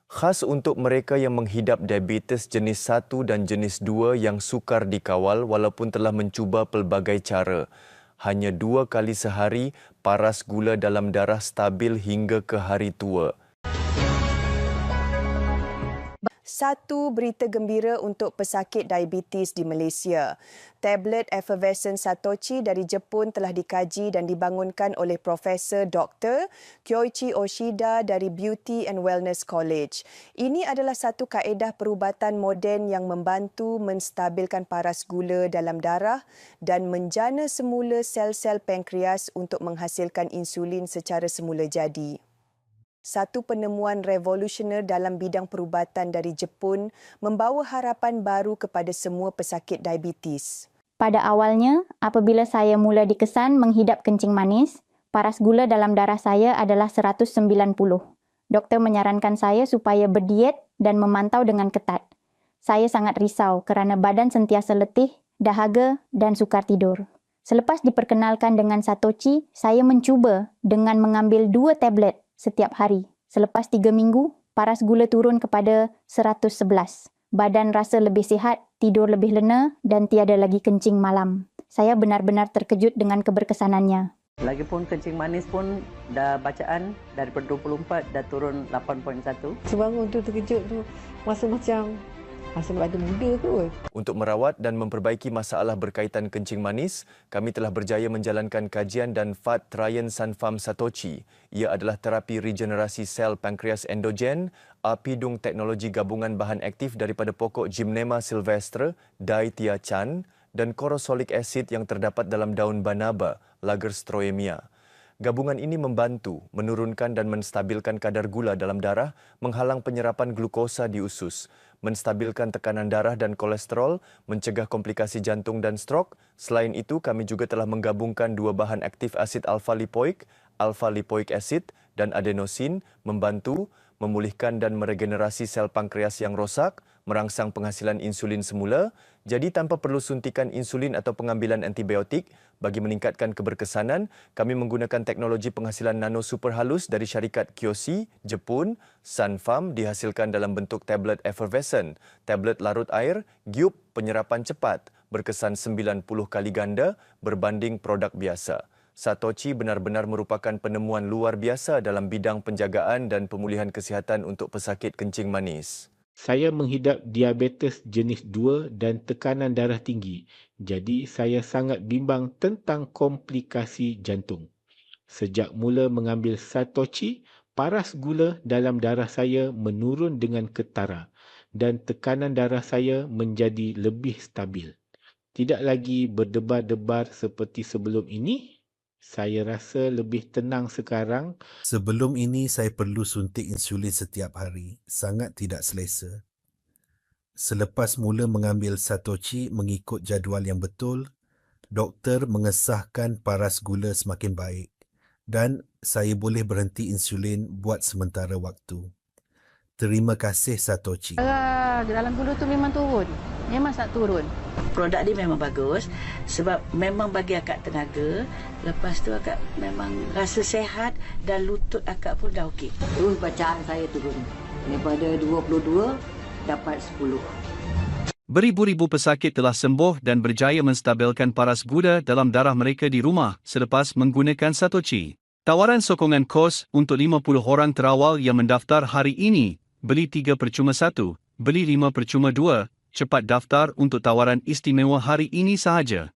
Khas untuk mereka yang menghidap diabetes jenis 1 dan jenis 2 yang sukar dikawal walaupun telah mencuba pelbagai cara. Hanya 2 kali sehari, paras gula dalam darah stabil hingga ke hari tua. Satu berita gembira untuk pesakit diabetes di Malaysia. Tablet effervescent Satochi dari Jepun telah dikaji dan dibangunkan oleh Profesor Dr. Kyoichi Oshida dari Beauty and Wellness College. Ini adalah satu kaedah perubatan moden yang membantu menstabilkan paras gula dalam darah dan menjana semula sel-sel pankreas untuk menghasilkan insulin secara semula jadi. Satu penemuan revolusioner dalam bidang perubatan dari Jepun membawa harapan baru kepada semua pesakit diabetes. Pada awalnya, apabila saya mula dikesan menghidap kencing manis, paras gula dalam darah saya adalah 190. Doktor menyarankan saya supaya berdiet dan memantau dengan ketat. Saya sangat risau kerana badan sentiasa letih, dahaga dan sukar tidur. Selepas diperkenalkan dengan Satochi, saya mencuba dengan mengambil 2 tablet setiap hari. Selepas 3 minggu, paras gula turun kepada 111. Badan rasa lebih sihat, tidur lebih lena dan tiada lagi kencing malam. Saya benar-benar terkejut dengan keberkesanannya. Lagipun kencing manis pun dah bacaan daripada 24 dah turun 8.1. Sebangun tu terkejut tu rasa macam ada muda kot. Untuk merawat dan memperbaiki masalah berkaitan kencing manis, kami telah berjaya menjalankan kajian dan Fat Trian Sanfarm Satochi. Ia adalah terapi regenerasi sel pankreas endogen, apidung teknologi gabungan bahan aktif daripada pokok Gymnema sylvestre, Dithia-chan dan corosolic acid yang terdapat dalam daun banaba, Lagerstroemia. Gabungan ini membantu menurunkan dan menstabilkan kadar gula dalam darah, menghalang penyerapan glukosa di usus, menstabilkan tekanan darah dan kolesterol, mencegah komplikasi jantung dan strok. Selain itu, kami juga telah menggabungkan 2 bahan aktif asid alfa-lipoik acid dan adenosin, membantu memulihkan dan meregenerasi sel pankreas yang rosak, merangsang penghasilan insulin semula, jadi tanpa perlu suntikan insulin atau pengambilan antibiotik. Bagi meningkatkan keberkesanan, kami menggunakan teknologi penghasilan nano super halus dari syarikat Kyoshi, Jepun. Sanfarm dihasilkan dalam bentuk tablet effervescent, tablet larut air, giup penyerapan cepat, berkesan 90 kali ganda berbanding produk biasa. Satochi benar-benar merupakan penemuan luar biasa dalam bidang penjagaan dan pemulihan kesihatan untuk pesakit kencing manis. Saya menghidap diabetes jenis 2 dan tekanan darah tinggi. Jadi saya sangat bimbang tentang komplikasi jantung. Sejak mula mengambil Satochi, paras gula dalam darah saya menurun dengan ketara dan tekanan darah saya menjadi lebih stabil. Tidak lagi berdebar-debar seperti sebelum ini. Saya rasa lebih tenang sekarang. Sebelum ini saya perlu suntik insulin setiap hari. Sangat tidak selesa. Selepas mula mengambil Satochi mengikut jadual yang betul, doktor mengesahkan paras gula semakin baik dan saya boleh berhenti insulin buat sementara waktu. Terima kasih Satochi. Dalam gula tu memang turun. Memang tak turun. Produk dia memang bagus sebab memang bagi akak tenaga. Lepas tu akak memang rasa sehat dan lutut akak pun dah okey. Terus bacaan saya turun. Daripada 22 dapat 10. Beribu-ribu pesakit telah sembuh dan berjaya menstabilkan paras gula dalam darah mereka di rumah selepas menggunakan Satochi. Tawaran sokongan kos untuk 50 orang terawal yang mendaftar hari ini. Beli 3 percuma 1, beli 5 percuma 2. Cepat daftar untuk tawaran istimewa hari ini sahaja.